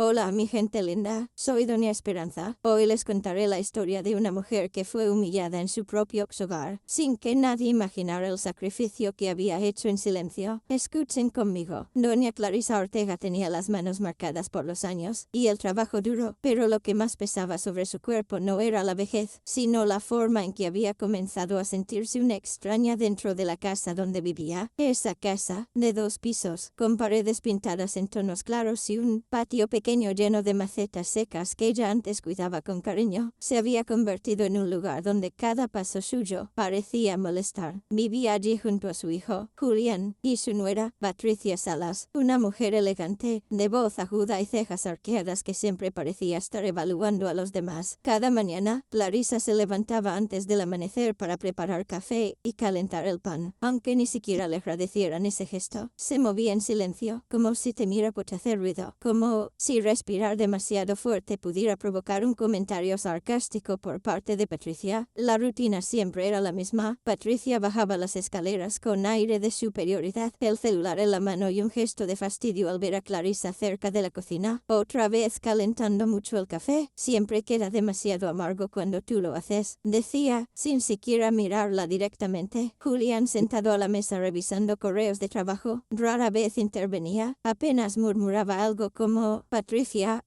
Hola mi gente linda, soy Doña Esperanza. Hoy les contaré la historia de una mujer que fue humillada en su propio hogar, sin que nadie imaginara el sacrificio que había hecho en silencio. Escuchen conmigo. Doña Clarisa Ortega tenía las manos marcadas por los años y el trabajo duro, pero lo que más pesaba sobre su cuerpo no era la vejez, sino la forma en que había comenzado a sentirse una extraña dentro de la casa donde vivía. Esa casa, de 2 pisos, con paredes pintadas en tonos claros y un patio pequeño lleno de macetas secas que ella antes cuidaba con cariño, se había convertido en un lugar donde cada paso suyo parecía molestar. Vivía allí junto a su hijo, Julián, y su nuera, Patricia Salas, una mujer elegante, de voz aguda y cejas arqueadas que siempre parecía estar evaluando a los demás. Cada mañana, Clarisa se levantaba antes del amanecer para preparar café y calentar el pan. Aunque ni siquiera le agradecieran ese gesto, se movía en silencio, como si temiera por hacer ruido, como si respirar demasiado fuerte pudiera provocar un comentario sarcástico por parte de Patricia. La rutina siempre era la misma. Patricia bajaba las escaleras con aire de superioridad, el celular en la mano y un gesto de fastidio al ver a Clarisa cerca de la cocina, otra vez calentando mucho el café. Siempre queda demasiado amargo cuando tú lo haces, decía, sin siquiera mirarla directamente. Julián, sentado a la mesa revisando correos de trabajo, rara vez intervenía, apenas murmuraba algo como Patricia,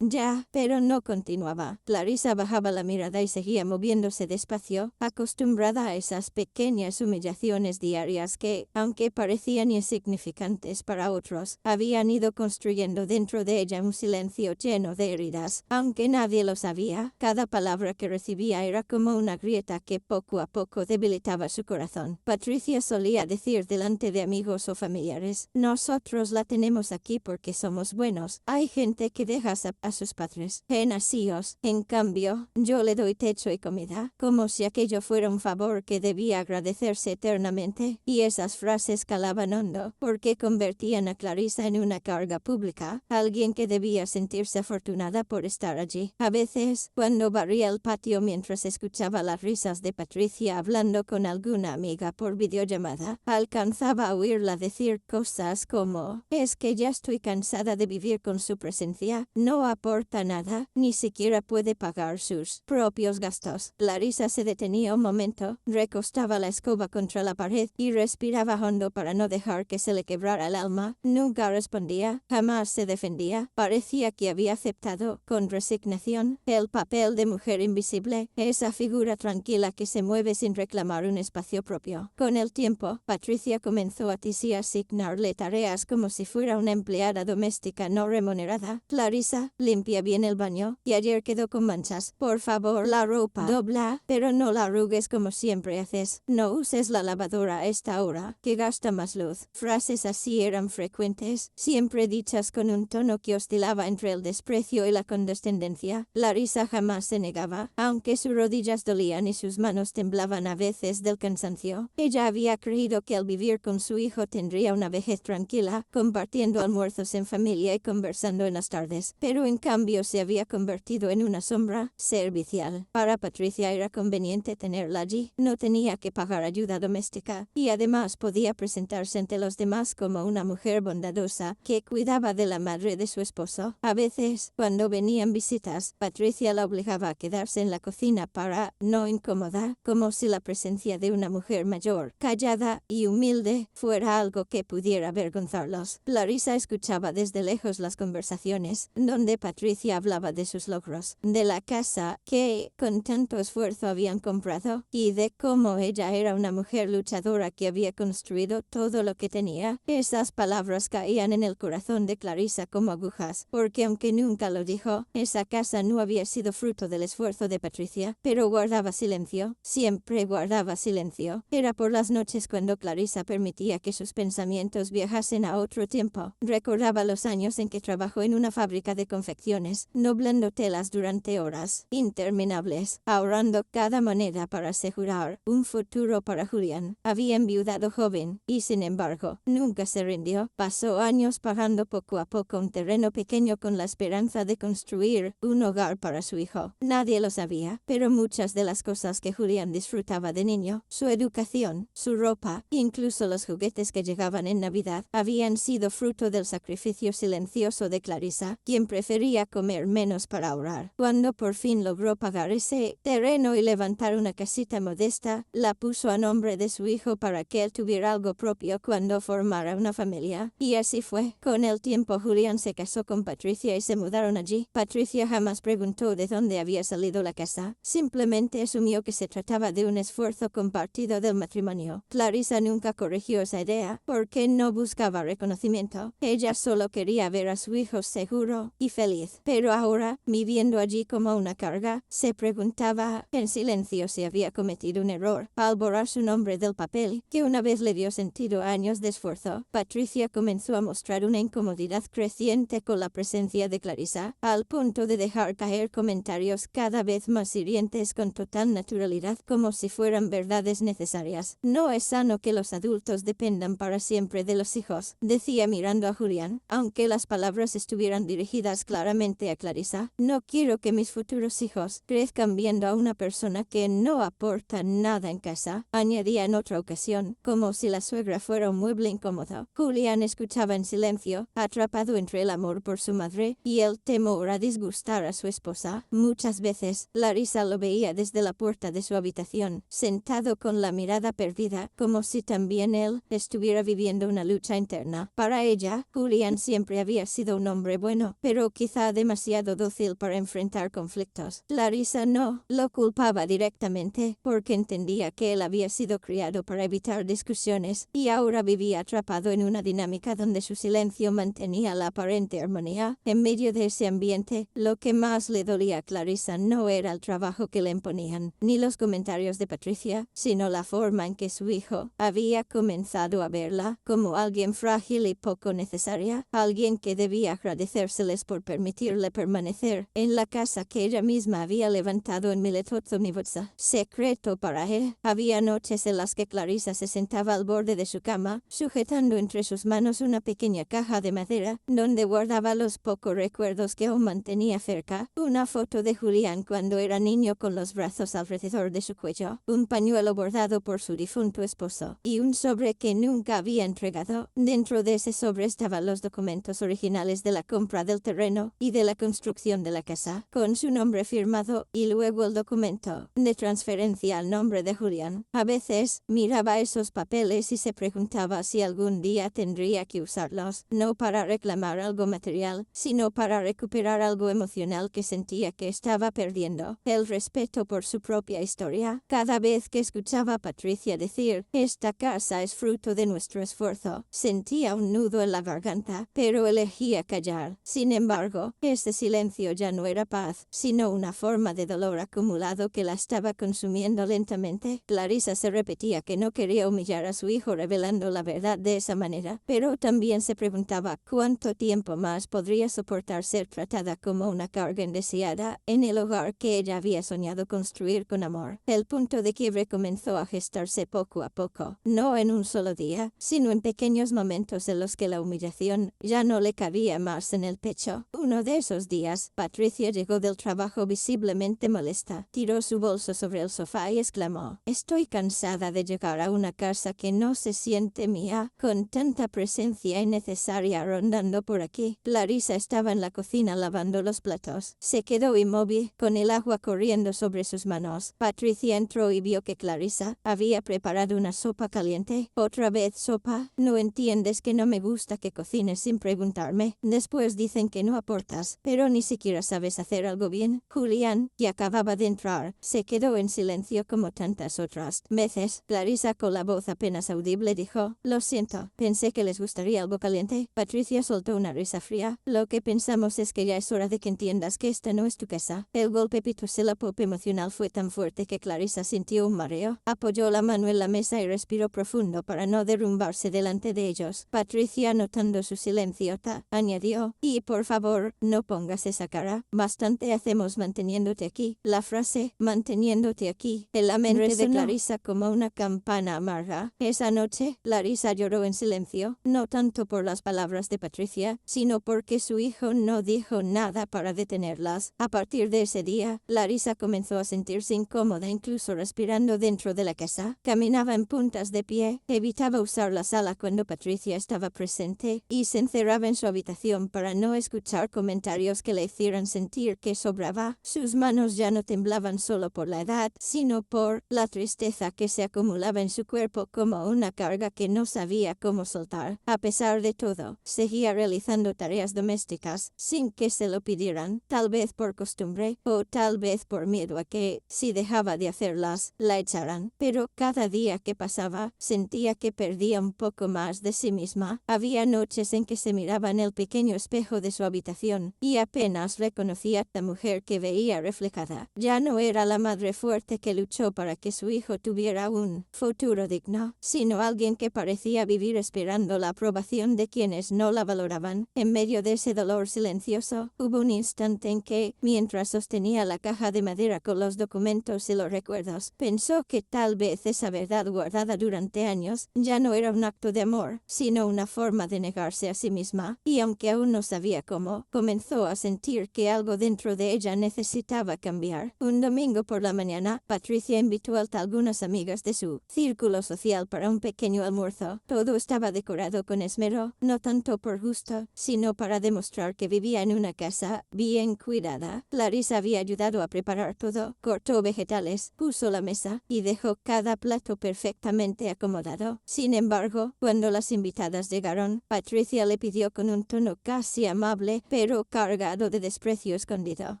ya, pero no continuaba. Clarisa bajaba la mirada y seguía moviéndose despacio, acostumbrada a esas pequeñas humillaciones diarias que, aunque parecían insignificantes para otros, habían ido construyendo dentro de ella un silencio lleno de heridas. Aunque nadie lo sabía, cada palabra que recibía era como una grieta que poco a poco debilitaba su corazón. Patricia solía decir delante de amigos o familiares, nosotros la tenemos aquí porque somos buenos. Hay gente que deja a sus padres en asíos. En cambio, yo le doy techo y comida, como si aquello fuera un favor que debía agradecerse eternamente. Y esas frases calaban hondo, porque convertían a Clarisa en una carga pública, alguien que debía sentirse afortunada por estar allí. A veces, cuando barría el patio mientras escuchaba las risas de Patricia hablando con alguna amiga por videollamada, alcanzaba a oírla decir cosas como, es que ya estoy cansada de vivir con su presencia, no aporta nada, ni siquiera puede pagar sus propios gastos. Clarisa se detenía un momento, recostaba la escoba contra la pared y respiraba hondo para no dejar que se le quebrara el alma. Nunca respondía, jamás se defendía. Parecía que había aceptado, con resignación, el papel de mujer invisible, esa figura tranquila que se mueve sin reclamar un espacio propio. Con el tiempo, Patricia comenzó a asignarle tareas como si fuera una empleada doméstica no remunerada. Clarisa, limpia bien el baño, y ayer quedó con manchas. Por favor, la ropa dobla, pero no la arrugues como siempre haces. No uses la lavadora a esta hora, que gasta más luz. Frases así eran frecuentes, siempre dichas con un tono que oscilaba entre el desprecio y la condescendencia. Clarisa jamás se negaba, aunque sus rodillas dolían y sus manos temblaban a veces del cansancio. Ella había creído que al vivir con su hijo tendría una vejez tranquila, compartiendo almuerzos en familia y conversando en las tardes, pero en cambio se había convertido en una sombra servicial. Para Patricia era conveniente tenerla allí, no tenía que pagar ayuda doméstica, y además podía presentarse ante los demás como una mujer bondadosa que cuidaba de la madre de su esposo. A veces, cuando venían visitas, Patricia la obligaba a quedarse en la cocina para no incomodar, como si la presencia de una mujer mayor, callada y humilde, fuera algo que pudiera avergonzarlos. Clarisa escuchaba desde lejos las conversaciones, donde Patricia hablaba de sus logros, de la casa que con tanto esfuerzo habían comprado, y de cómo ella era una mujer luchadora que había construido todo lo que tenía. Esas palabras caían en el corazón de Clarisa como agujas, porque aunque nunca lo dijo, esa casa no había sido fruto del esfuerzo de Patricia, pero guardaba silencio, siempre guardaba silencio. Era por las noches cuando Clarisa permitía que sus pensamientos viajasen a otro tiempo. Recordaba los años en que trabajó en una fábrica de confecciones, doblando telas durante horas interminables, ahorrando cada moneda para asegurar un futuro para Julián. Había enviudado joven y, sin embargo, nunca se rindió. Pasó años pagando poco a poco un terreno pequeño con la esperanza de construir un hogar para su hijo. Nadie lo sabía, pero muchas de las cosas que Julián disfrutaba de niño, su educación, su ropa, incluso los juguetes que llegaban en Navidad, habían sido fruto del sacrificio silencioso de Clarisa. Clarisa, quien prefería comer menos para ahorrar. Cuando por fin logró pagar ese terreno y levantar una casita modesta, la puso a nombre de su hijo para que él tuviera algo propio cuando formara una familia. Y así fue. Con el tiempo Julián se casó con Patricia y se mudaron allí. Patricia jamás preguntó de dónde había salido la casa. Simplemente asumió que se trataba de un esfuerzo compartido del matrimonio. Clarisa nunca corrigió esa idea porque no buscaba reconocimiento. Ella solo quería ver a su hijo seguro y feliz. Pero ahora, viviendo allí como una carga, se preguntaba en silencio si había cometido un error al borrar su nombre del papel, que una vez le dio sentido a años de esfuerzo. Patricia comenzó a mostrar una incomodidad creciente con la presencia de Clarisa, al punto de dejar caer comentarios cada vez más hirientes con total naturalidad como si fueran verdades necesarias. No es sano que los adultos dependan para siempre de los hijos, decía mirando a Julián, aunque las palabras estuvieran dirigidas claramente a Clarisa. No quiero que mis futuros hijos crezcan viendo a una persona que no aporta nada en casa, añadía en otra ocasión, como si la suegra fuera un mueble incómodo. Julián escuchaba en silencio, atrapado entre el amor por su madre y el temor a disgustar a su esposa. Muchas veces, Clarisa lo veía desde la puerta de su habitación, sentado con la mirada perdida, como si también él estuviera viviendo una lucha interna. Para ella, Julián siempre había sido un hombre bueno, pero quizá demasiado dócil para enfrentar conflictos. Clarisa no lo culpaba directamente, porque entendía que él había sido criado para evitar discusiones, y ahora vivía atrapado en una dinámica donde su silencio mantenía la aparente armonía. En medio de ese ambiente, lo que más le dolía a Clarisa no era el trabajo que le imponían, ni los comentarios de Patricia, sino la forma en que su hijo había comenzado a verla como alguien frágil y poco necesaria, alguien que debía agradecérseles por permitirle permanecer en la casa que ella misma había levantado en Miletotzomivodza. Secreto para él. Había noches en las que Clarisa se sentaba al borde de su cama, sujetando entre sus manos una pequeña caja de madera, donde guardaba los pocos recuerdos que aún mantenía cerca, una foto de Julián cuando era niño con los brazos alrededor de su cuello, un pañuelo bordado por su difunto esposo, y un sobre que nunca había entregado. Dentro de ese sobre estaban los documentos originales de la compra del terreno y de la construcción de la casa, con su nombre firmado, y luego el documento de transferencia al nombre de Julián. A veces miraba esos papeles y se preguntaba si algún día tendría que usarlos, no para reclamar algo material, sino para recuperar algo emocional que sentía que estaba perdiendo: el respeto por su propia historia. Cada vez que escuchaba a Patricia decir, esta casa es fruto de nuestro esfuerzo, sentía un nudo en la garganta, pero elegía callar. Sin embargo, ese silencio ya no era paz, sino una forma de dolor acumulado que la estaba consumiendo lentamente. Clarisa se repetía que no quería humillar a su hijo revelando la verdad de esa manera, pero también se preguntaba cuánto tiempo más podría soportar ser tratada como una carga indeseada en el hogar que ella había soñado construir con amor. El punto de quiebre comenzó a gestarse poco a poco, no en un solo día, sino en pequeños momentos en los que la humillación ya no le cabía más en el pecho. Uno de esos días, Patricia llegó del trabajo visiblemente molesta, tiró su bolso sobre el sofá y exclamó, estoy cansada de llegar a una casa que no se siente mía, con tanta presencia innecesaria rondando por aquí. Clarisa estaba en la cocina lavando los platos. Se quedó inmóvil, con el agua corriendo sobre sus manos. Patricia entró y vio que Clarisa había preparado una sopa caliente. ¿Otra vez sopa? ¿No entiendes que no me gusta que cocines sin preguntarme? Después dicen que no aportas, pero ni siquiera sabes hacer algo bien. Julián, que acababa de entrar, se quedó en silencio como tantas otras veces. Clarisa, con la voz apenas audible, dijo, lo siento, pensé que les gustaría algo caliente. Patricia soltó una risa fría. Lo que pensamos es que ya es hora de que entiendas que esta no es tu casa. El golpe pitosílabo emocional fue tan fuerte que Clarisa sintió un mareo. Apoyó la mano en la mesa y respiró profundo para no derrumbarse delante de ellos. Patricia, notando su silencio, añadió, y por favor, no pongas esa cara. Bastante hacemos manteniéndote aquí. La frase, manteniéndote aquí, en la mente de Clarisa como una campana amarga. Esa noche, Clarisa lloró en silencio, no tanto por las palabras de Patricia, sino porque su hijo no dijo nada para detenerlas. A partir de ese día, Clarisa comenzó a sentirse incómoda incluso respirando dentro de la casa. Caminaba en puntas de pie, evitaba usar la sala cuando Patricia estaba presente y se encerraba en su habitación para no no escuchar comentarios que le hicieran sentir que sobraba. Sus manos ya no temblaban solo por la edad, sino por la tristeza que se acumulaba en su cuerpo como una carga que no sabía cómo soltar. A pesar de todo, seguía realizando tareas domésticas sin que se lo pidieran, tal vez por costumbre o tal vez por miedo a que, si dejaba de hacerlas, la echaran. Pero cada día que pasaba, sentía que perdía un poco más de sí misma. Había noches en que se miraba en el pequeño espejo de su habitación y apenas reconocía a la mujer que veía reflejada. Ya no era la madre fuerte que luchó para que su hijo tuviera un futuro digno, sino alguien que parecía vivir esperando la aprobación de quienes no la valoraban. En medio de ese dolor silencioso, hubo un instante en que, mientras sostenía la caja de madera con los documentos y los recuerdos, pensó que tal vez esa verdad guardada durante años ya no era un acto de amor, sino una forma de negarse a sí misma, y aunque aún no sabía cómo, comenzó a sentir que algo dentro de ella necesitaba cambiar. Un domingo por la mañana, Patricia invitó a algunas amigas de su círculo social para un pequeño almuerzo. Todo estaba decorado con esmero, no tanto por gusto, sino para demostrar que vivía en una casa bien cuidada. Clarissa había ayudado a preparar todo, cortó vegetales, puso la mesa y dejó cada plato perfectamente acomodado. Sin embargo, cuando las invitadas llegaron, Patricia le pidió con un tono casi amable, pero cargado de desprecio escondido: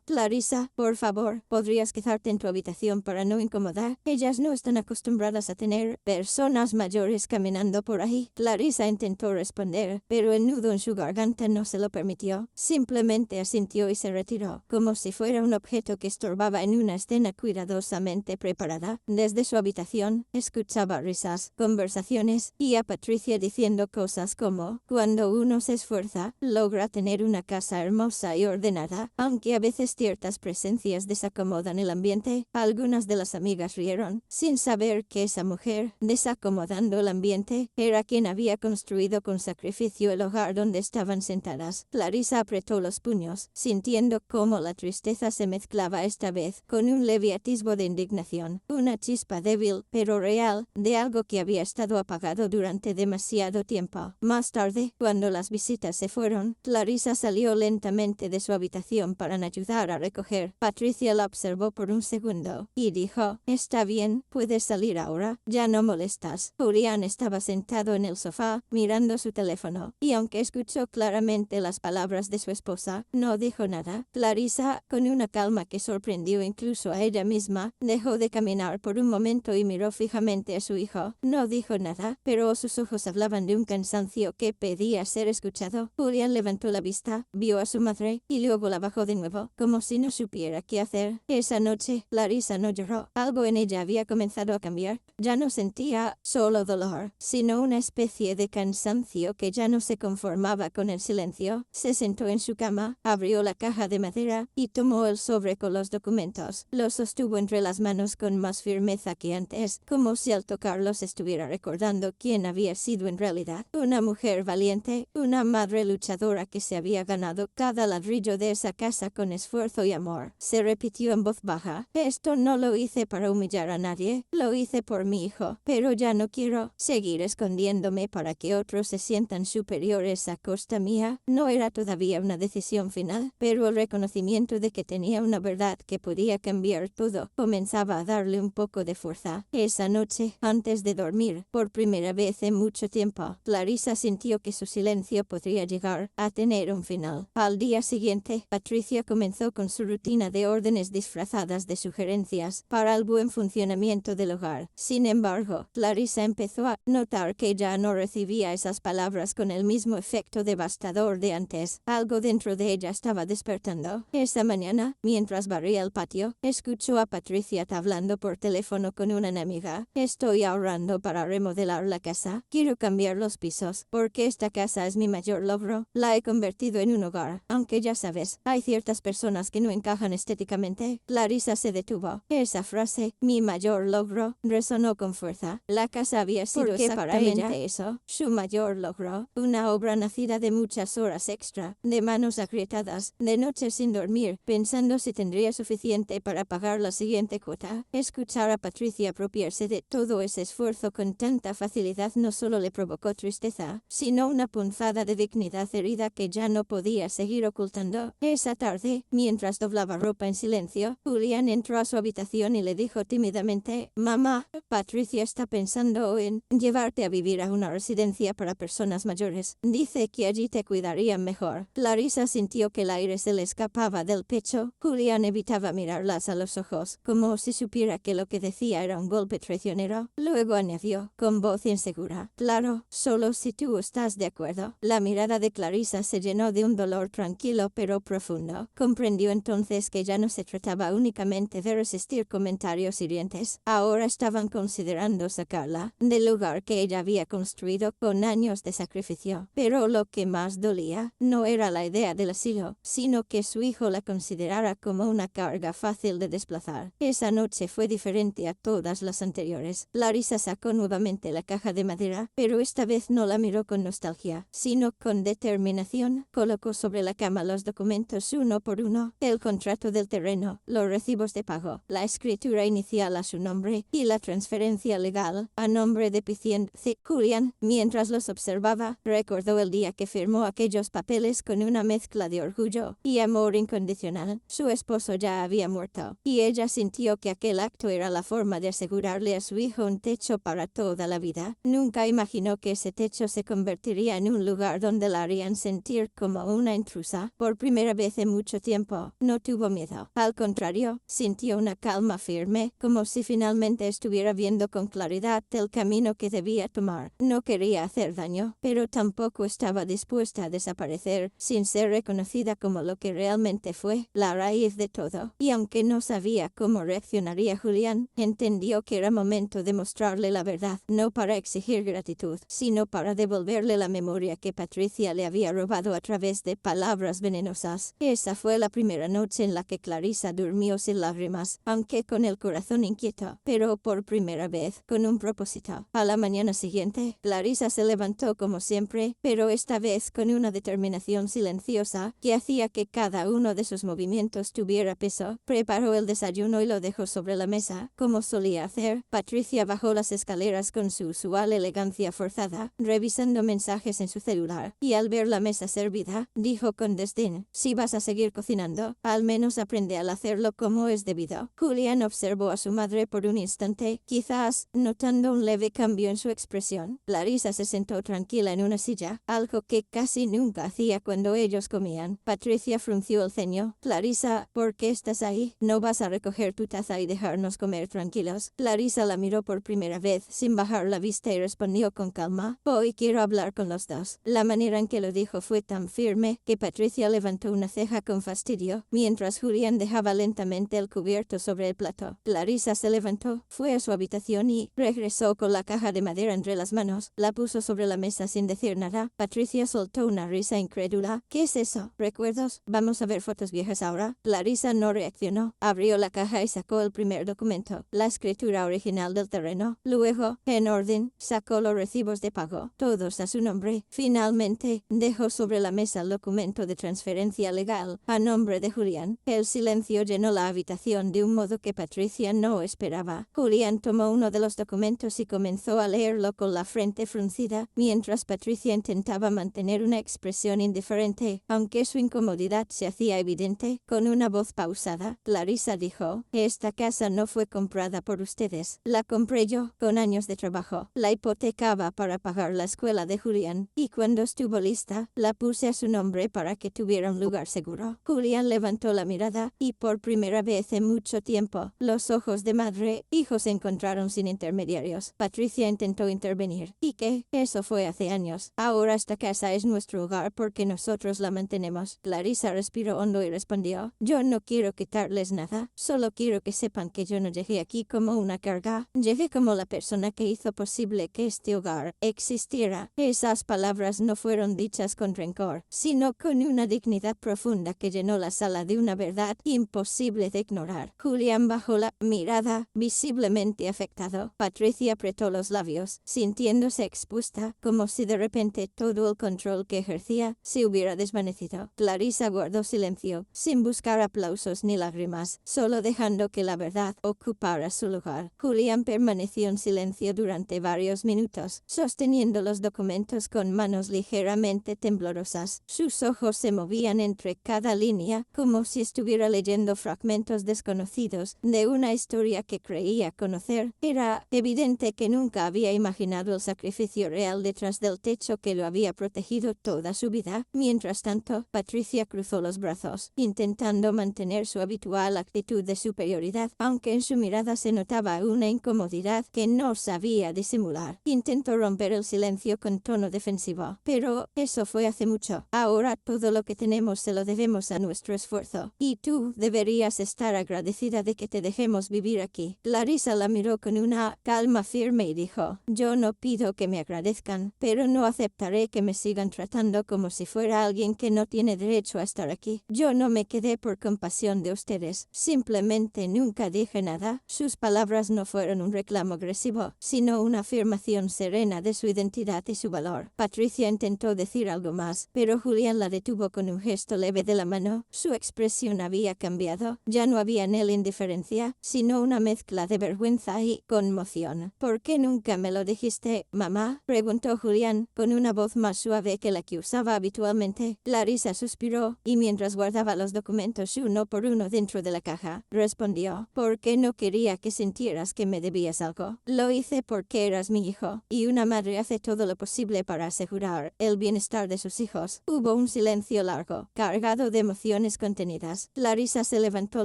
Clarissa, por favor, ¿podrías quedarte en tu habitación para no incomodar? Ellas no están acostumbradas a tener personas mayores caminando por ahí. Clarissa intentó responder, pero el nudo en su garganta no se lo permitió. Simplemente asintió y se retiró, como si fuera un objeto que estorbaba en una escena cuidadosamente preparada. Desde su habitación, escuchaba risas, conversaciones y a Patricia diciendo cosas como: cuando uno se esfuerza, logra tener una casa hermosa y ordenada, aunque a veces ciertas presencias desacomodan el ambiente. Algunas de las amigas rieron, sin saber que esa mujer, desacomodando el ambiente, era quien había construido con sacrificio el hogar donde estaban sentadas. Clarissa apretó los puños, sintiendo cómo la tristeza se mezclaba esta vez con un leve atisbo de indignación, una chispa débil pero real de algo que había estado apagado durante demasiado tiempo. Más tarde, cuando las visitas se fueron, Clarissa salió lentamente de su habitación para ayudar a recoger. Patricia la observó por un segundo y dijo: está bien, puedes salir ahora, ya no molestas. Julián estaba sentado en el sofá, mirando su teléfono, y aunque escuchó claramente las palabras de su esposa, no dijo nada. Clarissa, con una calma que sorprendió incluso a ella misma, dejó de caminar por un momento y miró fijamente a su hijo. No dijo nada, pero sus ojos hablaban de un cansancio que pedía ser escuchado. Julián levantó la vista, vio a su madre, y luego la bajó de nuevo, como si no supiera qué hacer. Esa noche, Clarissa no lloró. Algo en ella había comenzado a cambiar. Ya no sentía solo dolor, sino una especie de cansancio que ya no se conformaba con el silencio. Se sentó en su cama, abrió la caja de madera y tomó el sobre con los documentos. Los sostuvo entre las manos con más firmeza que antes, como si al tocarlos estuviera recordando quién había sido en realidad. Una mujer valiente, una madre luchadora que se había ganado cada ladrillo de esa casa con esfuerzo y amor. Se repitió en voz baja: esto no lo hice para humillar a nadie, lo hice por mi hijo, pero ya no quiero seguir escondiéndome para que otros se sientan superiores a costa mía. No era todavía una decisión final, pero el reconocimiento de que tenía una verdad que podía cambiar todo comenzaba a darle un poco de fuerza. Esa noche, antes de dormir, por primera vez en mucho tiempo, Clarissa sintió que su silencio podría llegar a tener un final. Al día siguiente, Patricia comenzó con su rutina de órdenes disfrazadas de sugerencias para el buen funcionamiento del hogar. Sin embargo, Clarissa empezó a notar que ya no recibía esas palabras con el mismo efecto devastador de antes. Algo dentro de ella estaba despertando. Esa mañana, mientras barría el patio, escuchó a Patricia hablando por teléfono con una amiga. Estoy ahorrando para remodelar la casa. Quiero cambiar los pisos, porque esta casa es mi mayor logro. La he convertido en un hogar. Aunque ya sabes, hay ciertas personas que no encajan estéticamente. Clarissa se detuvo. Esa frase, mi mayor logro, resonó con fuerza. La casa había sido exactamente eso, su mayor logro. Una obra nacida de muchas horas extra, de manos agrietadas, de noches sin dormir, pensando si tendría suficiente para pagar la siguiente cuota. Escuchar a Patricia apropiarse de todo ese esfuerzo con tanta facilidad no solo le provocó tristeza, sino una punzada de dignidad herida que ya no podía seguir ocultando. Esa tarde, mientras doblaba ropa en silencio, Julián entró a su habitación y le dijo tímidamente: «Mamá, Patricia está pensando en llevarte a vivir a una residencia para personas mayores. Dice que allí te cuidarían mejor». Clarisa sintió que el aire se le escapaba del pecho. Julián evitaba mirarlas a los ojos, como si supiera que lo que decía era un golpe traicionero. Luego añadió, con voz insegura: «Claro, solo si tú estás de acuerdo». La mirada de Clarisa se llenó de un dolor tranquilo pero profundo. Comprendió entonces que ya no se trataba únicamente de resistir comentarios hirientes. Ahora estaban considerando sacarla del lugar que ella había construido con años de sacrificio. Pero lo que más dolía no era la idea del asilo, sino que su hijo la considerara como una carga fácil de desplazar. Esa noche fue diferente a todas las anteriores. Clarisa sacó nuevamente la caja de madera, pero esta vez no la miró con nostalgia, sino con determinación. Colocó sobre la cama los documentos uno por uno: el contrato del terreno, los recibos de pago, la escritura inicial a su nombre y la transferencia legal a nombre de Picien C. Julián, mientras los observaba, recordó el día que firmó aquellos papeles con una mezcla de orgullo y amor incondicional. Su esposo ya había muerto, y ella sintió que aquel acto era la forma de asegurarle a su hijo un techo para toda la vida. Nunca imaginó que ese techo se convertiría en un lugar donde la harían sentir como una intrusa. Por primera vez en mucho tiempo, no tuvo miedo. Al contrario, sintió una calma firme, como si finalmente estuviera viendo con claridad el camino que debía tomar. No quería hacer daño, pero tampoco estaba dispuesta a desaparecer sin ser reconocida como lo que realmente fue, la raíz de todo. Y aunque no sabía cómo reaccionaría Julián, entendió que era momento de mostrarle la verdad, no para exigir gratitud, sino para devolverle la memoria que Patricia le había robado a través de palabras venenosas. Esa fue la primera noche en la que Clarisa durmió sin lágrimas, aunque con el corazón inquieto, pero por primera vez con un propósito. A la mañana siguiente, Clarisa se levantó como siempre, pero esta vez con una determinación silenciosa que hacía que cada uno de sus movimientos tuviera peso. Preparó el desayuno y lo dejó sobre la mesa, como solía hacer. Patricia bajó las escaleras con su usual elegancia forzada, revisando mensajes en su celular, y al ver la mesa servida, dijo con desdén: «Si vas a seguir cocinando, al menos aprende a hacerlo como es debido». Julián observó a su madre por un instante, quizás notando un leve cambio en su expresión. Clarisa se sentó tranquila en una silla, algo que casi nunca hacía cuando ellos comían. Patricia frunció el ceño. «Clarisa, ¿por qué estás ahí? ¿No vas a recoger tu taza y dejarnos comer tranquilos?» Clarisa la miró por primera vez sin bajar la vista y respondió con calma: «Hoy quiero hablar con los dos». La manera en que lo dijo fue tan firme que Patricia levantó una ceja con fastidio, mientras Julián dejaba lentamente el cubierto sobre el plato. Clarisa se levantó, fue a su habitación y regresó con la caja de madera entre las manos. La puso sobre la mesa sin decir nada. Patricia soltó una risa incrédula. «¿Qué es eso? ¿Recuerdos? ¿Vamos a ver fotos viejas ahora?» Clarisa no reaccionó. Abrió la caja y sacó el primer documento, la escritura original del terreno. Luego, en orden, sacó los recibos de pago, todos a su nombre. Finalmente, dejó sobre la mesa el documento de transferencia legal a nombre de Julián. El silencio llenó la habitación de un modo que Patricia no esperaba. Julián tomó uno de los documentos y comenzó a leerlo con la frente fruncida, mientras Patricia intentaba mantener una expresión indiferente, aunque su incomodidad se hacía evidente. Con una voz pausada, Clarisa dijo: «Esta casa no fue comprada por ustedes. La compré yo, con años de trabajo. La hipotecaba para pagar la escuela de Julián, y cuando estuvo lista, la puse a su nombre para que tuviera un lugar seguro». Julián levantó la mirada, y por primera vez en mucho tiempo, los ojos de madre e hijo se encontraron sin intermediarios. Patricia intentó intervenir. «¿Y qué? Eso fue hace años. Ahora esta casa es nuestro hogar porque nosotros la mantenemos». Clarisa respiró hondo y respondió: «Yo no quiero quitarles nada. Solo quiero que sepan que yo no llegué aquí como una carga. Llegué como la persona que hizo posible que este hogar existiera». Esas palabras no fueron dichas con rencor, sino con una dignidad profunda que llenó la sala de una verdad imposible de ignorar. Julián bajó la mirada, visiblemente afectado. Patricia apretó los labios, sintiéndose expuesta, como si de repente todo el control que ejercía se hubiera desvanecido. Clarisa guardó silencio, sin buscar aplausos ni lágrimas, solo dejando que la verdad ocupara su lugar. Julián permaneció en silencio durante varios minutos, sosteniendo los documentos con manos ligeramente temblorosas. temblorosas. Sus ojos se movían entre cada línea, como si estuviera leyendo fragmentos desconocidos de una historia que creía conocer. Era evidente que nunca había imaginado el sacrificio real detrás del techo que lo había protegido toda su vida. Mientras tanto, Patricia cruzó los brazos, intentando mantener su habitual actitud de superioridad, aunque en su mirada se notaba una incomodidad que no sabía disimular. Intentó romper el silencio con tono defensivo. Pero eso fue hace mucho. Ahora todo lo que tenemos se lo debemos a nuestro esfuerzo. Y tú deberías estar agradecida de que te dejemos vivir aquí. Clarissa la miró con una calma firme y dijo: yo no pido que me agradezcan, pero no aceptaré que me sigan tratando como si fuera alguien que no tiene derecho a estar aquí. Yo no me quedé por compasión de ustedes. Simplemente nunca dije nada. Sus palabras no fueron un reclamo agresivo, sino una afirmación serena de su identidad y su valor. Patricia intentó decir algo más, pero Julián la detuvo con un gesto leve de la mano. Su expresión había cambiado. Ya no había en él indiferencia, sino una mezcla de vergüenza y conmoción. ¿Por qué nunca me lo dijiste, mamá?, preguntó Julián, con una voz más suave que la que usaba habitualmente. Clarissa suspiró, y mientras guardaba los documentos uno por uno dentro de la caja, respondió: porque no quería que sintieras que me debías algo. Lo hice porque eras mi hijo, y una madre hace todo lo posible para asegurar el bienestar de sus hijos. Hubo un silencio largo, cargado de emociones contenidas. Clarissa se levantó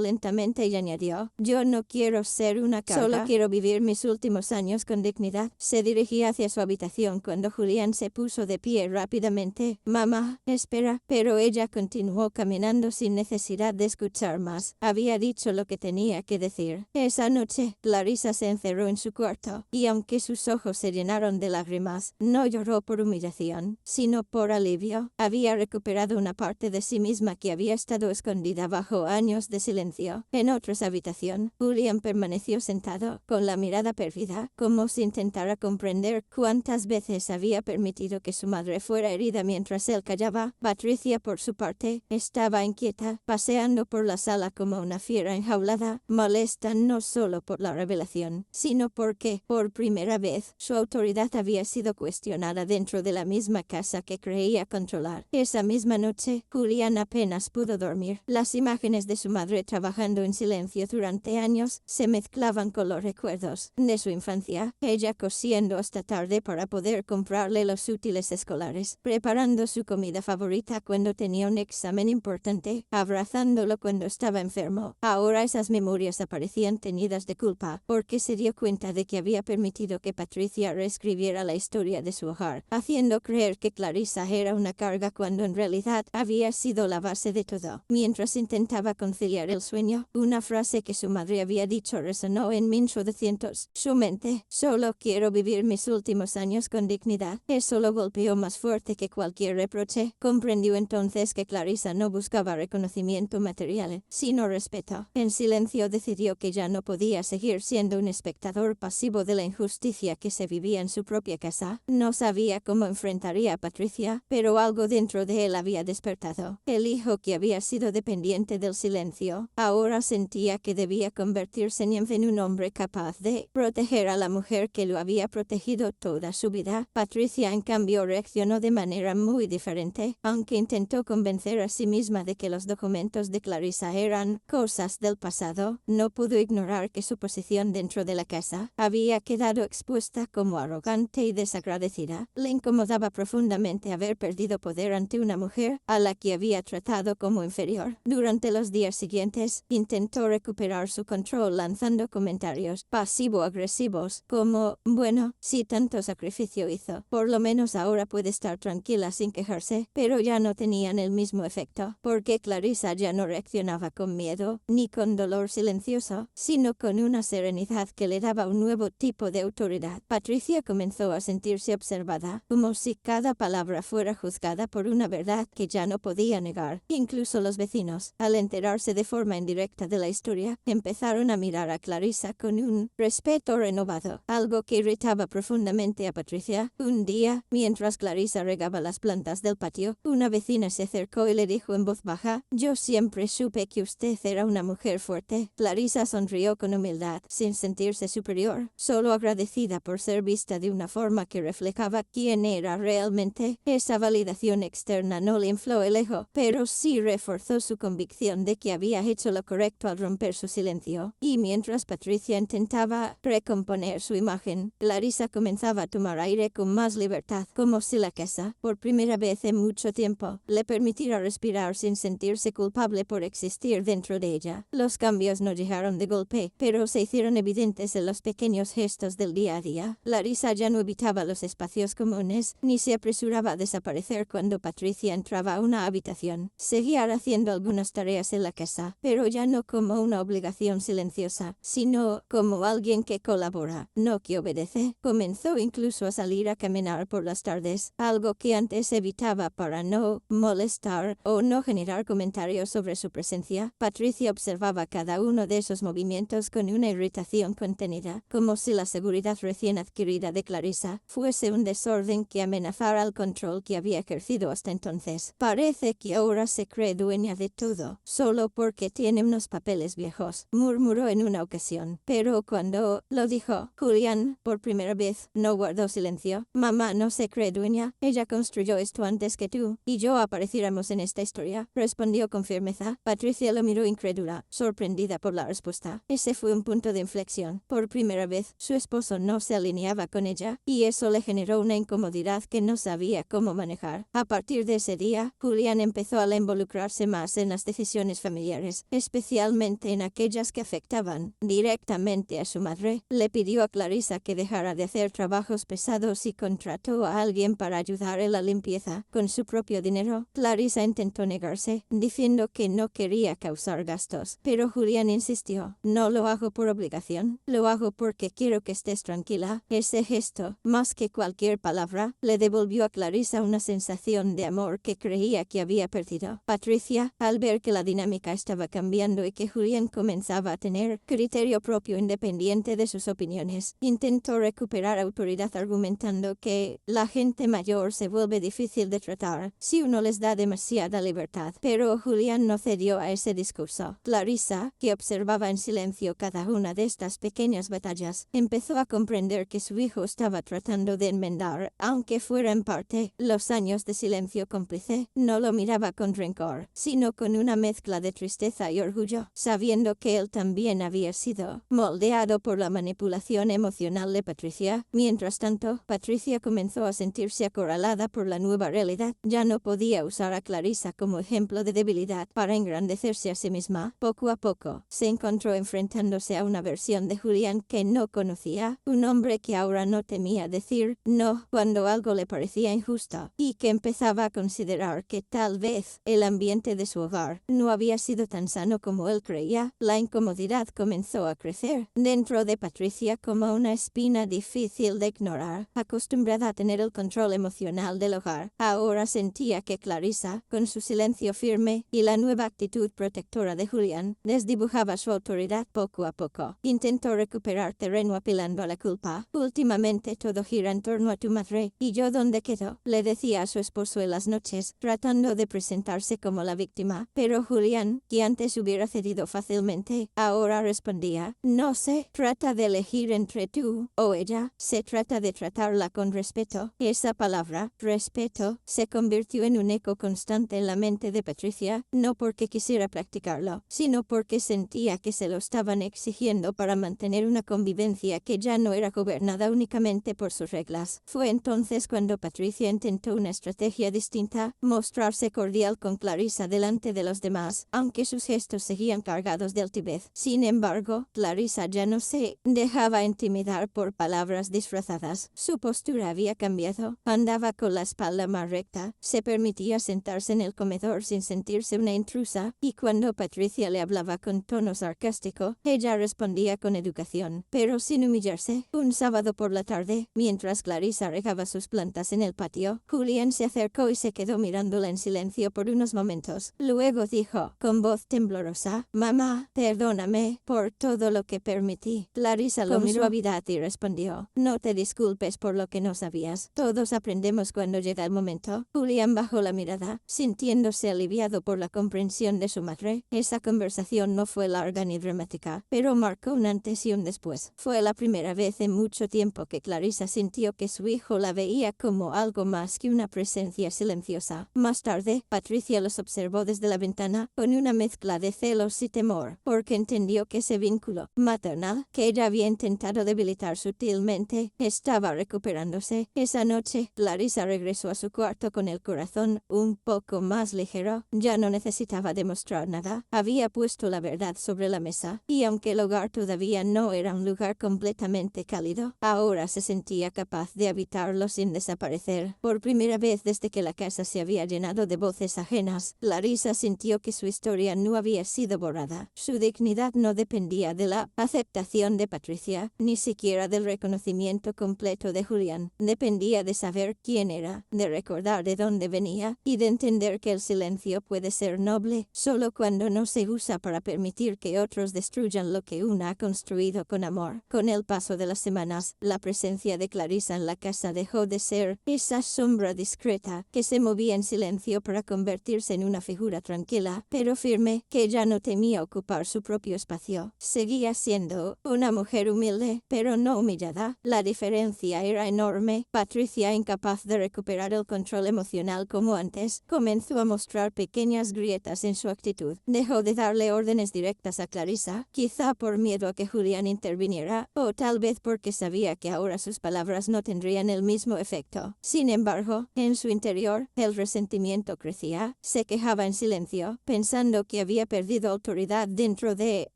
lentamente y añadió: yo no quiero ser una carga. Solo quiero vivir mis últimos años con dignidad. Se dirigía hacia su habitación cuando Julián se puso de pie rápidamente. Mamá, espera. Pero ella continuó caminando sin necesidad de escuchar más. Había dicho lo que tenía que decir. Esa noche, Clarissa se encerró en su cuarto, y aunque sus ojos se llenaron de lágrimas, no lloró por humillación, sino por alivio. Había recuperado una parte de sí misma que había estado escondida bajo años de silencio. En otra habitación, Julián permaneció sentado, con la mirada pérfida, como si intentara comprender cuántas veces había permitido que su madre fuera herida mientras él callaba. Patricia, por su parte, estaba inquieta, paseando por la sala como una fiera enjaulada, molesta no solo por la revelación, sino porque, por primera vez, su autoridad había sido cuestionada dentro de la misma casa que creía controlar. Esa misma noche, Julián apenas pudo dormir. Las imágenes de su madre trabajando en silencio durante años se mezclaban con los recuerdos de su infancia, ella cosiendo hasta tarde para poder comprarle los útiles escolares, preparando su comida favorita cuando tenía un examen importante, abrazándolo cuando estaba enfermo. Ahora esas memorias aparecían teñidas de culpa, porque se dio cuenta de que había permitido que Patricia reescribiera la historia de su hogar, haciendo creer que Clarissa era una carga cuando en realidad había sido la base de todo. Mientras intentaba conciliar el sueño, una frase que su madre había dicho resonó en 1700. Su mente: solo quiero vivir mis últimos años con dignidad. Eso lo golpeó más fuerte que cualquier reproche. Comprendió entonces que Clarissa no buscaba reconocimiento material, sino respeto. En silencio decidió que ya no podía seguir siendo un espectador pasivo de la injusticia que se vivía en su propia casa. No sabía cómo enfrentaría a Patricia, pero algo dentro de él había despertado. El hijo que había sido dependiente del silencio, ahora sentía que debía convertirse en un hombre capaz de proteger a la mujer que lo había protegido toda su vida. Patricia, en cambio, reaccionó de manera muy diferente. Aunque intentó convencer a sí misma de que los documentos de Clarissa eran cosas del pasado, no pudo ignorar que su posición dentro de la casa había quedado expuesta como arrogante y desagradecida. Le incomodaba profundamente haber perdido poder ante una mujer a la que había tratado como inferior. Durante los días siguientes, intentó recuperar su control lanzando comentarios pasivo-agresivos como: bueno, si tanto sacrificio hizo, por lo menos ahora puede estar tranquila sin quejarse. Pero ya no tenían el mismo efecto, porque Clarissa ya no reaccionaba con miedo, ni con dolor silencioso, sino con una serenidad que le daba un nuevo tipo de autoridad. Patricia comenzó a sentirse observada, como si cada palabra fuera juzgada por una verdad que ya no podía negar. Incluso los vecinos, al enterarse de forma indirecta de la historia, empezaron a mirar a Clarissa con un respeto renovado, algo que irritaba profundamente a Patricia. Un día, mientras Clarissa regaba las plantas del patio, una vecina se acercó y le dijo en voz baja: yo siempre supe que usted era una mujer fuerte. Clarissa sonrió con humildad, sin sentirse superior, solo agradecida por ser vista de una forma que reflejaba quién era realmente. Esa validez validación externa no le infló el ego, pero sí reforzó su convicción de que había hecho lo correcto al romper su silencio. Y mientras Patricia intentaba recomponer su imagen, Clarissa comenzaba a tomar aire con más libertad, como si la casa, por primera vez en mucho tiempo, le permitiera respirar sin sentirse culpable por existir dentro de ella. Los cambios no llegaron de golpe, pero se hicieron evidentes en los pequeños gestos del día a día. Clarissa ya no evitaba los espacios comunes, ni se apresuraba a desaparecer cuando Patricia entraba a una habitación. Seguía haciendo algunas tareas en la casa, pero ya no como una obligación silenciosa, sino como alguien que colabora, no que obedece. Comenzó incluso a salir a caminar por las tardes, algo que antes evitaba para no molestar o no generar comentarios sobre su presencia. Patricia observaba cada uno de esos movimientos con una irritación contenida, como si la seguridad recién adquirida de Clarissa fuese un desorden que amenazara el control que había ejercido hasta entonces. Parece que ahora se cree dueña de todo, solo porque tiene unos papeles viejos, murmuró en una ocasión. Pero cuando lo dijo Julián por primera vez, no guardó silencio. Mamá no se cree dueña, ella construyó esto antes que tú y yo apareciéramos en esta historia, respondió con firmeza. Patricia lo miró incrédula, sorprendida por la respuesta. Ese fue un punto de inflexión. Por primera vez, su esposo no se alineaba con ella, y eso le generó una incomodidad que no sabía cómo manejar. A partir de ese día, Julián empezó a involucrarse más en las decisiones familiares, especialmente en aquellas que afectaban directamente a su madre. Le pidió a Clarissa que dejara de hacer trabajos pesados y contrató a alguien para ayudar en la limpieza con su propio dinero. Clarissa intentó negarse, diciendo que no quería causar gastos, pero Julián insistió. No lo hago por obligación, lo hago porque quiero que estés tranquila. Ese gesto, más que cualquier palabra, le devolvió a Clarissa una sensación de amor que creía que había perdido. Patricia, al ver que la dinámica estaba cambiando y que Julián comenzaba a tener criterio propio independiente de sus opiniones, intentó recuperar autoridad argumentando que la gente mayor se vuelve difícil de tratar si uno les da demasiada libertad. Pero Julián no cedió a ese discurso. Clarissa, que observaba en silencio cada una de estas pequeñas batallas, empezó a comprender que su hijo estaba tratando de enmendar, aunque fuera en parte, los años de silencio cómplice. No lo miraba con rencor, sino con una mezcla de tristeza y orgullo, sabiendo que él también había sido moldeado por la manipulación emocional de Patricia. Mientras tanto, Patricia comenzó a sentirse acorralada por la nueva realidad. Ya no podía usar a Clarissa como ejemplo de debilidad para engrandecerse a sí misma. Poco a poco, se encontró enfrentándose a una versión de Julián que no conocía, un hombre que ahora no temía decir no cuando algo le parecía injusto, y que empezaba a considerar que tal vez el ambiente de su hogar no había sido tan sano como él creía. La incomodidad comenzó a crecer dentro de Patricia como una espina difícil de ignorar. Acostumbrada a tener el control emocional del hogar, ahora sentía que Clarissa, con su silencio firme y la nueva actitud protectora de Julián, desdibujaba su autoridad poco a poco. Intentó recuperar terreno apelando a la culpa. Últimamente todo gira en torno a tu madre. ¿Y yo dónde quedo?, le decía a su esposo en las noches, tratando de presentarse como la víctima. Pero Julián, que antes hubiera cedido fácilmente, ahora respondía: no sé, trata de elegir entre tú o ella. Se trata de tratarla con respeto. Esa palabra, respeto, se convirtió en un eco constante en la mente de Patricia, no porque quisiera practicarlo, sino porque sentía que se lo estaban exigiendo para mantener una convivencia que ya no era gobernada únicamente por sus reglas. Fue entonces cuando Patricia intentó una estrategia distinta, mostrarse cordial con Clarissa delante de los demás, aunque sus gestos seguían cargados de altivez. Sin embargo, Clarissa ya no se dejaba intimidar por palabras disfrazadas. Su postura había cambiado, andaba con la espalda más recta, se permitía sentarse en el comedor sin sentirse una intrusa, y cuando Patricia le hablaba con tono sarcástico, ella respondía con educación, pero sin humillarse. Un sábado por la tarde, mientras Clarissa regaba sus plantas en el patio, Julián se acercó y se quedó mirándola en silencio por unos momentos. Luego dijo, con voz temblorosa: mamá, perdóname por todo lo que permití. Clarissa lo miró con suavidad y respondió: no te disculpes por lo que no sabías. Todos aprendemos cuando llega el momento. Julián bajó la mirada, sintiéndose aliviado por la comprensión de su madre. Esa conversación no fue larga ni dramática, pero marcó un antes y un después. Fue la primera vez en mucho tiempo que Clarissa sintió que su hijo la veía como algo más que una presencia silenciosa. Más tarde, Patricia los observó desde la ventana, con una mezcla de celos y temor, porque entendió que ese vínculo maternal, que ella había intentado debilitar sutilmente, estaba recuperándose. Esa noche, Clarissa regresó a su cuarto con el corazón un poco más ligero. Ya no necesitaba demostrar nada. Había puesto la verdad sobre la mesa, y aunque el hogar todavía no era un lugar completamente cálido, ahora se sentía capaz de habitarlo sin desaparecer. Por primera vez desde que la casa se había llenado de voces ajenas, Clarissa sintió que su historia no había sido borrada. Su dignidad no dependía de la aceptación de Patricia, ni siquiera del reconocimiento completo de Julián. Dependía de saber quién era, de recordar de dónde venía, y de entender que el silencio puede ser noble solo cuando no se usa para permitir que otros destruyan lo que uno ha construido con amor. Con el paso de las semanas, la presencia de Clarissa en la casa dejó de ser esa sombra discreta que se movía en silencio para convertirse en una figura tranquila, pero firme, que ya no temía ocupar su propio espacio. Seguía siendo una mujer humilde, pero no humillada. La diferencia era enorme. Patricia, incapaz de recuperar el control emocional como antes, comenzó a mostrar pequeñas grietas en su actitud. Dejó de darle órdenes directas a Clarissa, quizá por miedo a que Julián interviniera, o tal vez porque sabía que ahora sus palabras no tendrían el mismo efecto. Sin embargo, en su interior, el resentimiento crecía. Se quejaba en silencio, pensando que había perdido autoridad dentro de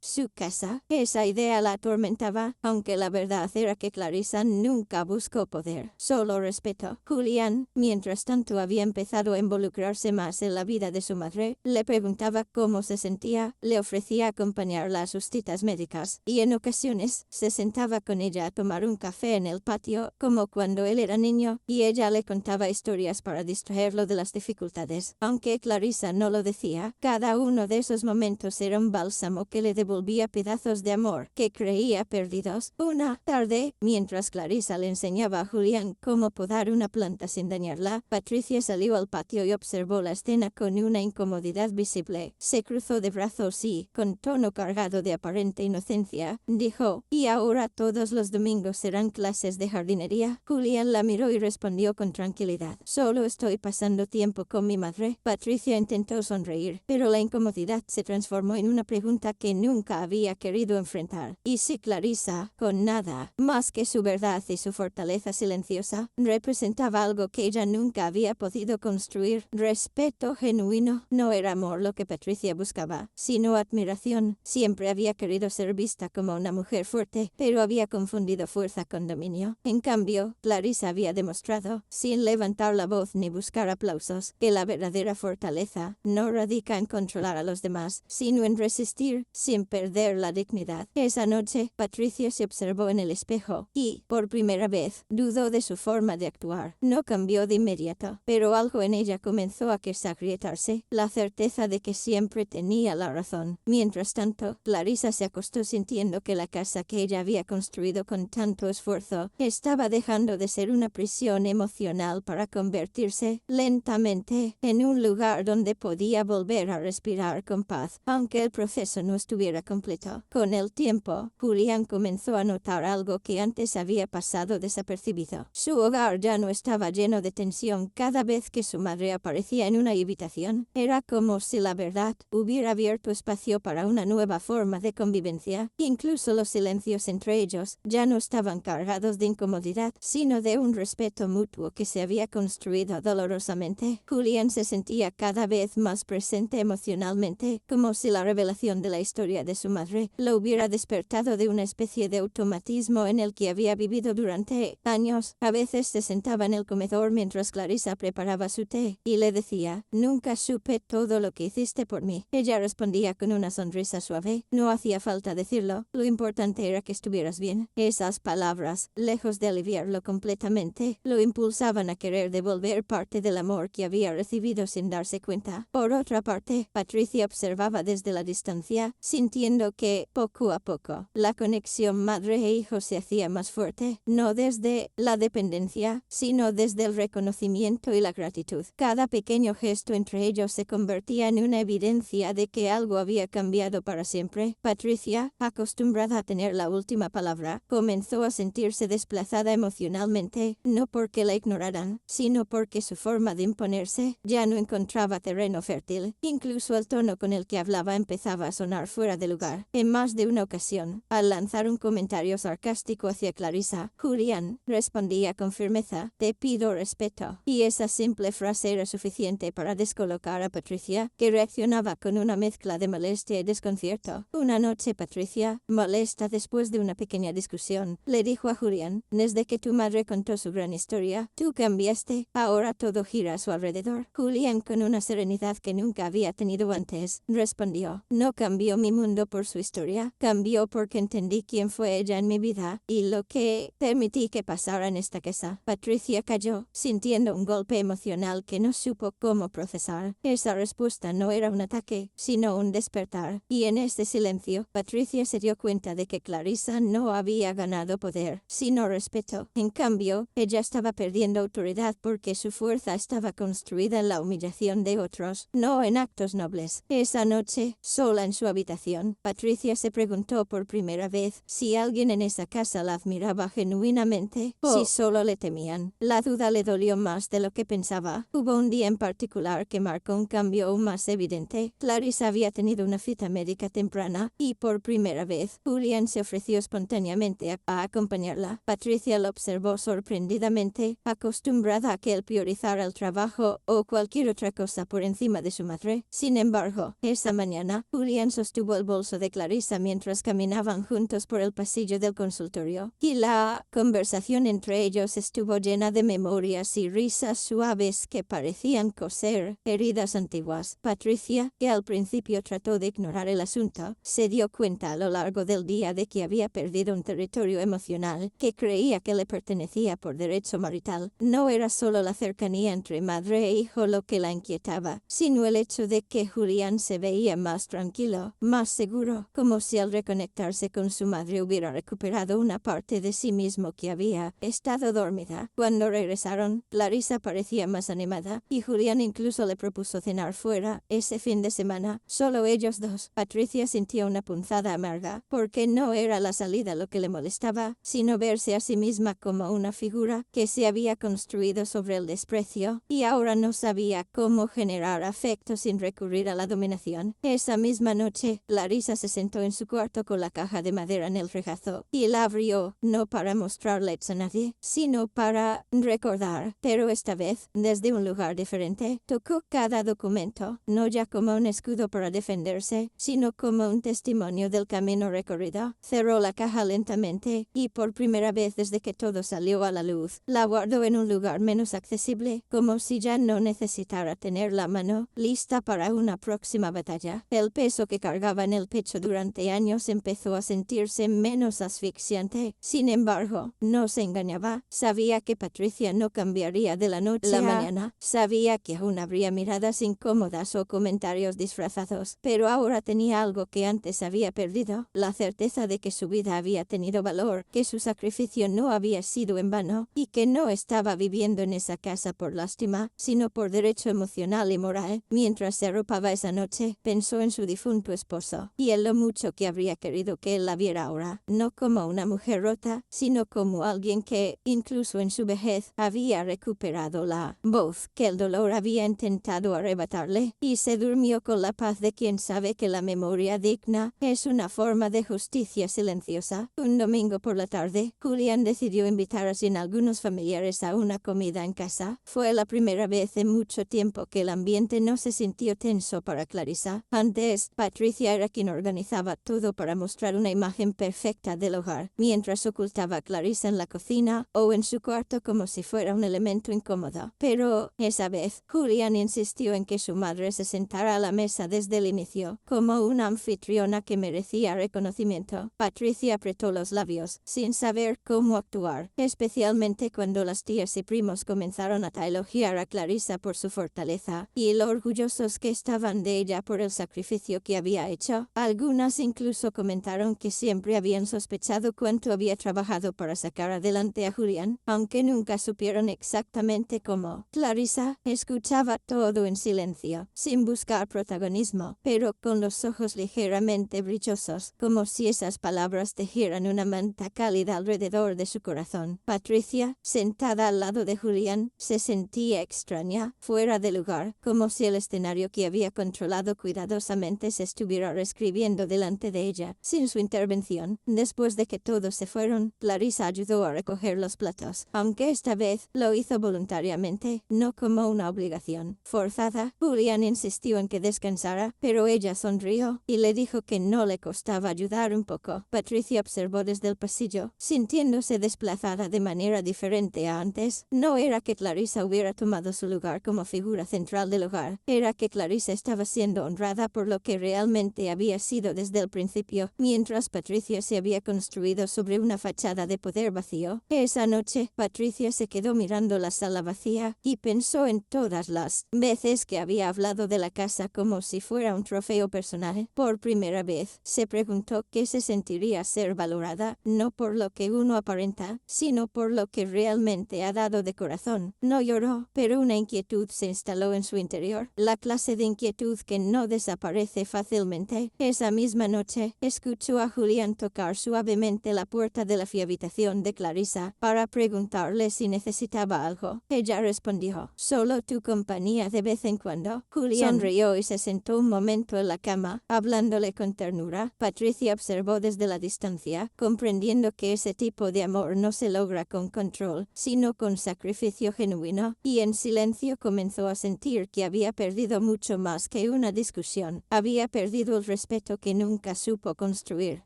su casa. Esa idea la atormentaba, aunque la verdad era que Clarissa nunca buscó poder, solo respeto. Julián, mientras tanto, había empezado a involucrarse más en la vida de su madre. Le preguntaba cómo se sentía, le ofrecía acompañarla a sus citas médicas, y en ocasiones se sentaba con ella a tomar un café en el patio, como cuando él era niño, y ella le contaba historias para distraerlo de las dificultades. Aunque Clarissa no lo decía, cada uno de esos momentos era un bálsamo que le devolvía pedazos de amor que creía perdidos. Una tarde, mientras Clarissa le enseñaba a Julián cómo podar una planta sin dañarla, Patricia salió al patio y observó la escena con una incomodidad visible. Se cruzó de brazos y, con tono cargado de aparente inocencia, dijo: «¿Y ahora todos los domingos serán clases de jardinería?» Julián la miró y respondió con tranquilidad: «Solo estoy pasando tiempo con mi madre». Patricia intentó sonreír, pero la incomodidad se transformó en una pregunta que nunca había querido enfrentar. ¿Y si Clarissa, con nada más que su verdad y su fortaleza silenciosa, representaba algo que ella nunca había podido construir? Respeto genuino. No era amor lo que Patricia buscaba, sino admiración. Siempre había querido ser vista como una mujer fuerte, pero había confundido fuerza con dominio. En cambio, Clarissa había demostrado, sin levantar la voz ni buscar aplausos, que la verdadera fortaleza no radica en controlar a los demás, sino en resistir sin perder la dignidad. Esa noche, Patricia se observó en el espejo y, por primera vez, dudó de su forma de actuar. No cambió de inmediato, pero algo en ella comenzó a agrietarse, la certeza de que siempre tenía la razón. Mientras tanto, Clarissa se acostó sintiendo que la casa que ella había construido con tanto esfuerzo estaba dejando de ser una prisión emocional para convertirse, lentamente, en un lugar donde podía volver a respirar con paz, aunque el proceso no estuviera completo. Con el tiempo, Julián comenzó a notar algo que antes había pasado desapercibido. Su hogar ya no estaba lleno de tensión cada vez que su madre aparecía en una habitación. Era como si la verdad hubiera abierto espacio para una nueva forma de convivencia. Incluso los silencios entre ellos ya no estaban cargados de incomodidad, sino de un respeto mutuo que se había construido dolorosamente. Julián se sentía cada vez más presente emocionalmente, como si la revelación de la historia de su madre lo hubiera despertado de una especie de automatismo en el que había vivido durante años. A veces se sentaba en el comedor mientras Clarissa preparaba su té y le decía: «Nunca supe todo lo que hiciste por mí». Ella respondía con una sonrisa suave: «No hacía falta decirlo, lo importante era que estuvieras bien». Esas palabras, lejos de aliviarlo completamente, lo impulsaban a querer devolver parte del amor que había recibido sin darse cuenta. Por otra parte, Patricia observaba desde la distancia, sintiendo que, poco a poco, la conexión madre e hijo se hacía más fuerte, no desde la dependencia, sino desde el reconocimiento y la gratitud. Cada pequeño gesto entre ellos se convertía en una evidencia de que algo había cambiado para siempre. Patricia, acostumbrada a tener la última palabra, comenzó a sentirse desplazada emocionalmente, no porque la ignoraran, sino sino porque su forma de imponerse ya no encontraba terreno fértil. Incluso el tono con el que hablaba empezaba a sonar fuera de lugar. En más de una ocasión, al lanzar un comentario sarcástico hacia Clarissa, Julián respondía con firmeza: «Te pido respeto». Y esa simple frase era suficiente para descolocar a Patricia, que reaccionaba con una mezcla de molestia y desconcierto. Una noche Patricia, molesta después de una pequeña discusión, le dijo a Julián: «Desde que tu madre contó su gran historia, tú cambiaste, ahora todo gira a su alrededor». Julián, con una serenidad que nunca había tenido antes, respondió: «No cambió mi mundo por su historia, cambió porque entendí quién fue ella en mi vida y lo que permití que pasara en esta casa». Patricia calló, sintiendo un golpe emocional que no supo cómo procesar. Esa respuesta no era un ataque, sino un despertar, y en ese silencio, Patricia se dio cuenta de que Clarissa no había ganado poder, sino respeto. En cambio, ella estaba perdiendo autoridad porque su fuerza estaba construida en la humillación de otros, no en actos nobles. Esa noche, sola en su habitación, Patricia se preguntó por primera vez si alguien en esa casa la admiraba genuinamente o si solo le temían. La duda le dolió más de lo que pensaba. Hubo un día en particular que marcó un cambio aún más evidente. Clarissa había tenido una cita médica temprana y por primera vez Julián se ofreció espontáneamente a acompañarla. Patricia lo observó sorprendidamente, acostumbrada a que él priorizara el trabajo o cualquier otra cosa por encima de su madre. Sin embargo, esa mañana, Julián sostuvo el bolso de Clarissa mientras caminaban juntos por el pasillo del consultorio, y la conversación entre ellos estuvo llena de memorias y risas suaves que parecían coser heridas antiguas. Patricia, que al principio trató de ignorar el asunto, se dio cuenta a lo largo del día de que había perdido un territorio emocional que creía que le pertenecía por derecho marital. No era solo la cercanía entre madre e hijo lo que la inquietaba, sino el hecho de que Julián se veía más tranquilo, más seguro, como si al reconectarse con su madre hubiera recuperado una parte de sí mismo que había estado dormida. Cuando regresaron, Clarissa parecía más animada, y Julián incluso le propuso cenar fuera ese fin de semana, solo ellos dos. Patricia sintió una punzada amarga, porque no era la salida lo que le molestaba, sino verse a sí misma como una figura que se había construido sobre el desprecio, y ahora no sabía cómo generar afecto sin recurrir a la dominación. Esa misma noche, Clarissa se sentó en su cuarto con la caja de madera en el regazo, y la abrió, no para mostrarles a nadie, sino para recordar, pero esta vez, desde un lugar diferente. Tocó cada documento, no ya como un escudo para defenderse, sino como un testimonio del camino recorrido. Cerró la caja lentamente, y por primera vez desde que todo salió a la luz, la guardó en un lugar menos accesible, como si ya no necesitara tener la mano lista para una próxima batalla. El peso que cargaba en el pecho durante años empezó a sentirse menos asfixiante. Sin embargo, no se engañaba. Sabía que Patricia no cambiaría de la noche a la mañana. Sabía que aún habría miradas incómodas o comentarios disfrazados, pero ahora tenía algo que antes había perdido: la certeza de que su vida había tenido valor, que su sacrificio no había sido en vano, y que no estaba viviendo en esa casa por lástima, sino por derecho emocional y moral. Mientras se arropaba esa noche, pensó en su difunto esposo, y en lo mucho que habría querido que él la viera ahora, no como una mujer rota, sino como alguien que, incluso en su vejez, había recuperado la voz que el dolor había intentado arrebatarle, y se durmió con la paz de quien sabe que la memoria digna es una forma de justicia silenciosa. Un domingo por la tarde, Julián decidió invitar a algunos familiares a una comida en casa. Fue la primera vez en mucho tiempo que el ambiente no se sintió tenso para Clarissa. Antes, Patricia era quien organizaba todo para mostrar una imagen perfecta del hogar, mientras ocultaba a Clarissa en la cocina o en su cuarto como si fuera un elemento incómodo. Pero, esa vez, Julián insistió en que su madre se sentara a la mesa desde el inicio, como una anfitriona que merecía reconocimiento. Patricia apretó los labios, sin saber cómo actuar, especialmente cuando las tías y primos comenzaron a elogiar a Clarissa por su fortaleza, y lo orgullosos que estaban de ella por el sacrificio que había hecho. Algunas incluso comentaron que siempre habían sospechado cuánto había trabajado para sacar adelante a Julián, aunque nunca supieron exactamente cómo. Clarissa escuchaba todo en silencio, sin buscar protagonismo, pero con los ojos ligeramente brillosos, como si esas palabras tejieran una manta cálida alrededor de su corazón. Patricia, sentada al lado de Julián, Julián se sentía extraña, fuera de lugar, como si el escenario que había controlado cuidadosamente se estuviera reescribiendo delante de ella, sin su intervención. Después de que todos se fueron, Clarissa ayudó a recoger los platos, aunque esta vez lo hizo voluntariamente, no como una obligación forzada. Julián insistió en que descansara, pero ella sonrió y le dijo que no le costaba ayudar un poco. Patricia observó desde el pasillo, sintiéndose desplazada de manera diferente a antes. No era que Clarissa hubiera tomado su lugar como figura central del hogar, era que Clarissa estaba siendo honrada por lo que realmente había sido desde el principio, mientras Patricia se había construido sobre una fachada de poder vacío. Esa noche, Patricia se quedó mirando la sala vacía y pensó en todas las veces que había hablado de la casa como si fuera un trofeo personal. Por primera vez, se preguntó qué se sentiría ser valorada, no por lo que uno aparenta, sino por lo que realmente ha dado de corazón. No lloró, pero una inquietud se instaló en su interior, la clase de inquietud que no desaparece fácilmente. Esa misma noche, escuchó a Julián tocar suavemente la puerta de la habitación de Clarissa para preguntarle si necesitaba algo. Ella respondió, solo tu compañía de vez en cuando. Julián sonrió y se sentó un momento en la cama, hablándole con ternura. Patricia observó desde la distancia, comprendiendo que ese tipo de amor no se logra con control, sino con sacrificio genuino, y en silencio comenzó a sentir que había perdido mucho más que una discusión. Había perdido el respeto que nunca supo construir.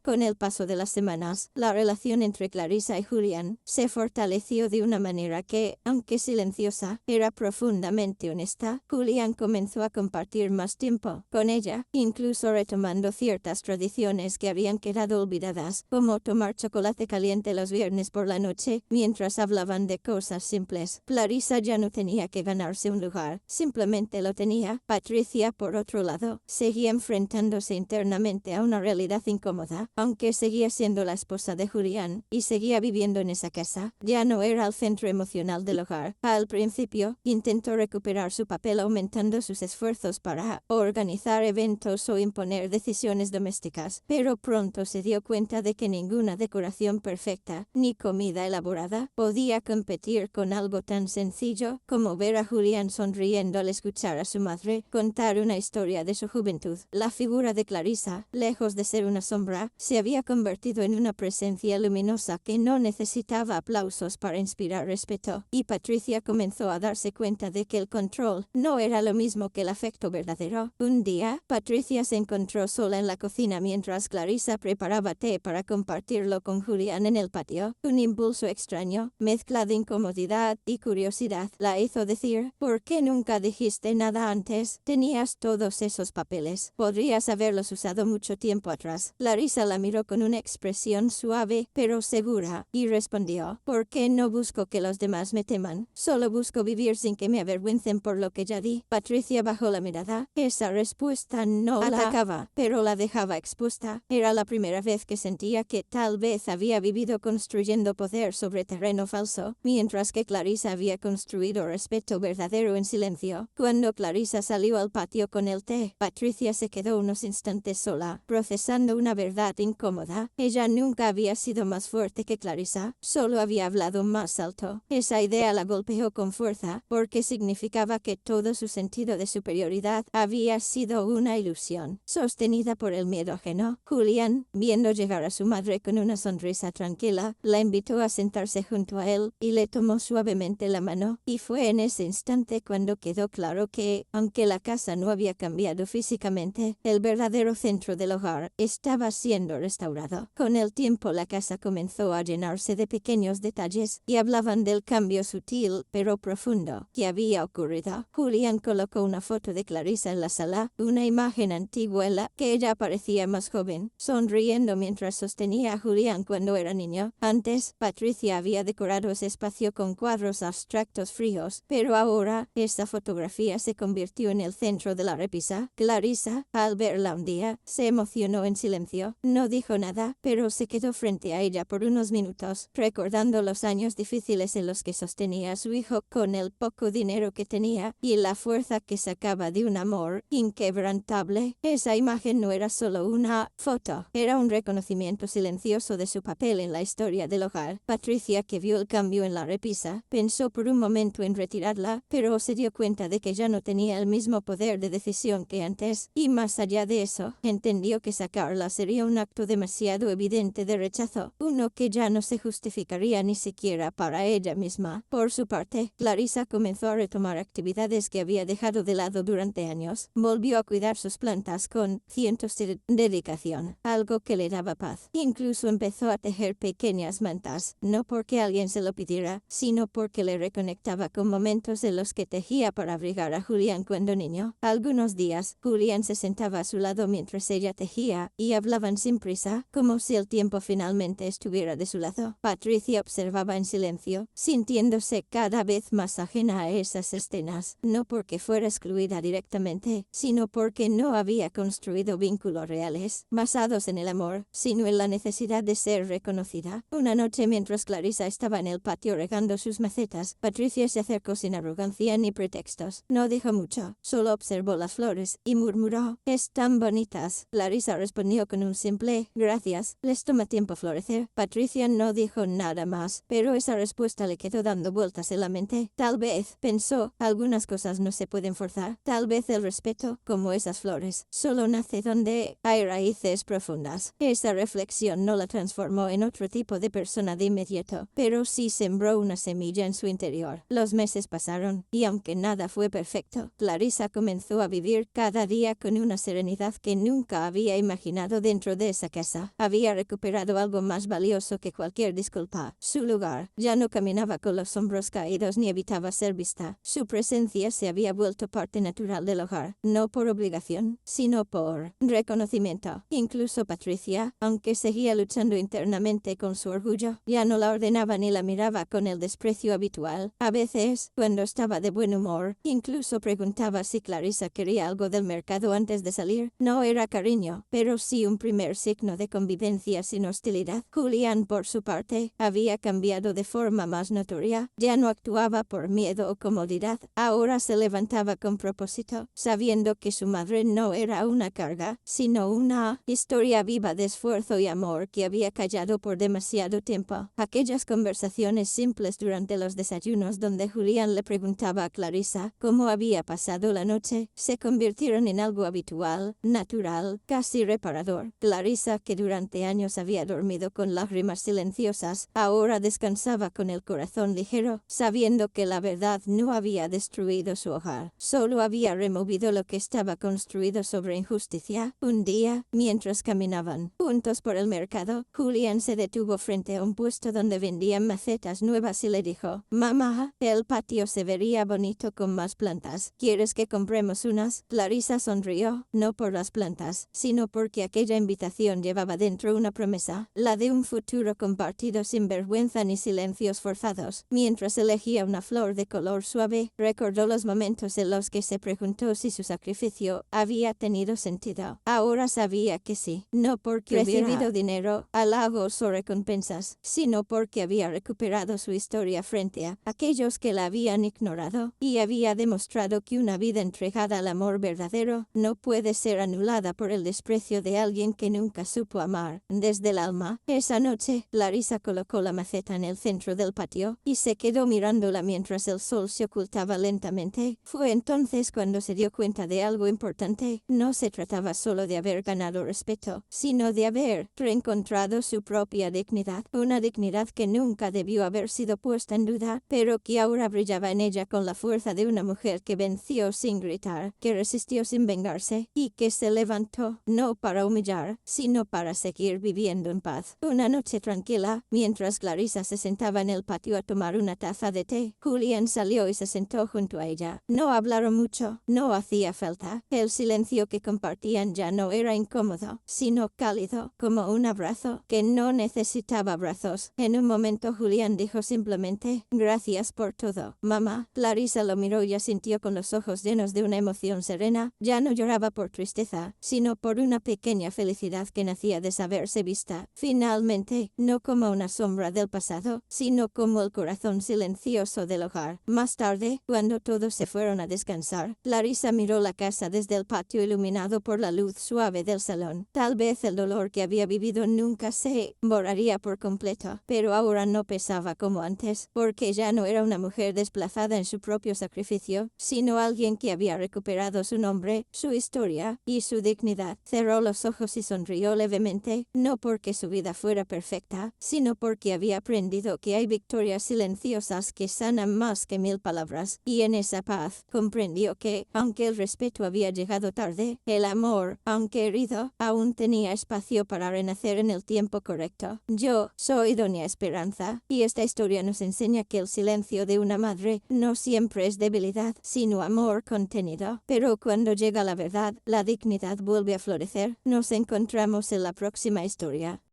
Con el paso de las semanas, la relación entre Clarissa y Julián se fortaleció de una manera que, aunque silenciosa, era profundamente honesta. Julián comenzó a compartir más tiempo con ella, incluso retomando ciertas tradiciones que habían quedado olvidadas, como tomar chocolate caliente los viernes por la noche, mientras hablaban de cosas simples. Clarissa ya no tenía que ganarse un lugar, simplemente lo tenía. Patricia, por otro lado, seguía enfrentándose internamente a una realidad incómoda. Aunque seguía siendo la esposa de Julián y seguía viviendo en esa casa, ya no era el centro emocional del hogar. Al principio, intentó recuperar su papel aumentando sus esfuerzos para organizar eventos o imponer decisiones domésticas, pero pronto se dio cuenta de que ninguna decoración perfecta ni comida elaborada podía competir con algo tan sencillo como ver a Julián sonriendo al escuchar a su madre contar una historia de su juventud. La figura de Clarissa, lejos de ser una sombra, se había convertido en una presencia luminosa que no necesitaba aplausos para inspirar respeto, y Patricia comenzó a darse cuenta de que el control no era lo mismo que el afecto verdadero. Un día, Patricia se encontró sola en la cocina mientras Clarissa preparaba té para compartirlo con Julián en el patio. Un impulso extraño, mezcla de incomodidad y curiosidad, la hizo decir, ¿por qué nunca dijiste nada antes? Tenías todos esos papeles. Podrías haberlos usado mucho tiempo atrás. Clarissa la miró con una expresión suave, pero segura, y respondió, ¿por qué no busco que los demás me teman? Solo busco vivir sin que me avergüencen por lo que ya di. Patricia bajó la mirada. Esa respuesta no la atacaba, pero la dejaba expuesta. Era la primera vez que sentía que tal vez había vivido construyendo poder sobre terreno falso, mientras que Clarissa había construido respeto verdadero en silencio. Cuando Clarissa salió al patio con el té, Patricia se quedó unos instantes sola, procesando una verdad incómoda. Ella nunca había sido más fuerte que Clarissa, solo había hablado más alto. Esa idea la golpeó con fuerza, porque significaba que todo su sentido de superioridad había sido una ilusión, sostenida por el miedo ajeno. Julián, viendo llegar a su madre con una sonrisa tranquila, la invitó a sentarse junto a él y le tomó suavemente la mano, y fue en ese instante cuando quedó claro que, aunque la casa no había cambiado físicamente, el verdadero centro del hogar estaba siendo restaurado. Con el tiempo la casa comenzó a llenarse de pequeños detalles y hablaban del cambio sutil pero profundo que había ocurrido. Julián colocó una foto de Clarissa en la sala, una imagen antigua en la que ella parecía más joven, sonriendo mientras sostenía a Julián cuando era niño. Antes, Patricia había decorado ese espacio con cuadros abstractos fríos, pero ahora esa fotografía se convirtió en el centro de la repisa. Clarissa, al verla un día, se emocionó en silencio. No dijo nada, pero se quedó frente a ella por unos minutos, recordando los años difíciles en los que sostenía a su hijo con el poco dinero que tenía y la fuerza que sacaba de un amor inquebrantable. Esa imagen no era solo una foto, era un reconocimiento silencioso de su papel en la historia del hogar. Patricia, que vio el cambio en la repisa, Pensó por un momento en retirarla, pero se dio cuenta de que ya no tenía el mismo poder de decisión que antes, y más allá de eso, entendió que sacarla sería un acto demasiado evidente de rechazo, uno que ya no se justificaría ni siquiera para ella misma. Por su parte, Clarissa comenzó a retomar actividades que había dejado de lado durante años. Volvió a cuidar sus plantas con cientos de dedicación, algo que le daba paz. Incluso empezó a tejer pequeñas mantas, no porque alguien se lo pidiera, sino porque le reconectaba con momentos en los que tejía para abrigar a Julián cuando niño. Algunos días, Julián se sentaba a su lado mientras ella tejía, y hablaban sin prisa, como si el tiempo finalmente estuviera de su lado. Patricia observaba en silencio, sintiéndose cada vez más ajena a esas escenas, no porque fuera excluida directamente, sino porque no había construido vínculos reales, basados en el amor, sino en la necesidad de ser reconocida. Una noche mientras Clarissa estaba en el patio regando sus macetas, Patricia se acercó sin arrogancia ni pretextos. No dijo mucho, solo observó las flores, y murmuró, «Están bonitas». Clarissa respondió con un simple, «Gracias, les toma tiempo florecer». Patricia no dijo nada más, pero esa respuesta le quedó dando vueltas en la mente. Tal vez, pensó, algunas cosas no se pueden forzar. Tal vez el respeto, como esas flores, solo nace donde hay raíces profundas. Esa reflexión no la transformó en otro tipo de persona de inmediato, pero sí sembró una semilla en su interior. Los meses pasaron, y aunque nada fue perfecto, Clarissa comenzó a vivir cada día con una serenidad que nunca había imaginado dentro de esa casa. Había recuperado algo más valioso que cualquier disculpa, su lugar. Ya no caminaba con los hombros caídos ni evitaba ser vista. Su presencia se había vuelto parte natural del hogar, no por obligación, sino por reconocimiento. Incluso Patricia, aunque seguía luchando internamente con su orgullo, ya no la ordenaba ni la miraba con el desprecio habitual. A veces, cuando estaba de buen humor, incluso preguntaba si Clarissa quería algo del mercado antes de salir. No era cariño, pero sí un primer signo de convivencia sin hostilidad. Julián, por su parte, había cambiado de forma más notoria. Ya no actuaba por miedo o comodidad. Ahora se levantaba con propósito, sabiendo que su madre no era una carga, sino una historia viva de esfuerzo y amor que había callado por demasiado tiempo. Aquellas conversaciones simples durante los desayunos donde Julián le preguntaba a Clarissa cómo había pasado la noche, se convirtieron en algo habitual, natural, casi reparador. Clarissa, que durante años había dormido con lágrimas silenciosas, ahora descansaba con el corazón ligero, sabiendo que la verdad no había destruido su hogar, solo había removido lo que estaba construido sobre injusticia. Un día, mientras caminaban juntos por el mercado, Julián se detuvo frente a un puesto donde vendían macetas nuevas y le dijo, «Mamá, el patio se vería bonito con más plantas. ¿Quieres que compremos unas?» Clarissa sonrió, no por las plantas, sino porque aquella invitación llevaba dentro una promesa, la de un futuro compartido sin vergüenza ni silencios forzados. Mientras elegía una flor de color suave, recordó los momentos en los que se preguntó si su sacrificio había tenido sentido. Ahora sabía que sí, no porque hubiera recibido dinero, halagos o recompensas, sino porque había recuperado su historia frente a aquellos que la habían ignorado, y había demostrado que una vida entregada al amor verdadero no puede ser anulada por el desprecio de alguien que nunca supo amar desde el alma. Esa noche, Clarissa colocó la maceta en el centro del patio y se quedó mirándola mientras el sol se ocultaba lentamente. Fue entonces cuando se dio cuenta de algo importante. No se trataba solo de haber ganado respeto, sino de haber reencontrado su propia dignidad, una dignidad que nunca debió haber sido puesta en duda, pero que ahora brillaba en ella con la fuerza de una mujer que venció sin gritar, que resistió sin vengarse, y que se levantó, no para humillar, sino para seguir viviendo en paz. Una noche tranquila, mientras Clarissa se sentaba en el patio a tomar una taza de té, Julián salió y se sentó junto a ella. No hablaron mucho, no hacía falta. El silencio que compartían ya no era incómodo, sino cálido, como un abrazo que no necesitaba brazos. En un momento Julián dijo simplemente, «Gracias por todo, mamá». Clarissa lo miró y asintió con los ojos llenos de una emoción serena. Ya no lloraba por tristeza, sino por una pequeña felicidad que nacía de saberse vista. Finalmente, no como una sombra del pasado, sino como el corazón silencioso del hogar. Más tarde, cuando todos se fueron a descansar, Clarissa miró la casa desde el patio iluminado por la luz suave del salón. Tal vez el dolor que había vivido nunca se borraría por completo, pero ahora no pesaba como antes, porque ya no era una mujer desplazada en su propio sacrificio, sino alguien que había recuperado su nombre, su historia y su dignidad. Cerró los ojos y sonrió levemente, no porque su vida fuera perfecta, sino porque había aprendido que hay victorias silenciosas que sanan más que 1000 palabras, y en esa paz comprendió que, aunque el respeto había llegado tarde, el amor, aunque herido, aún tenía espacio para renacer en el tiempo correcto. Yo soy Doña Esperanza, y esta historia nos enseña que el silencio de una madre no siempre es debilidad, sino amor contenido. Pero cuando llega la verdad, la dignidad vuelve a florecer. Nos encontramos en la próxima historia.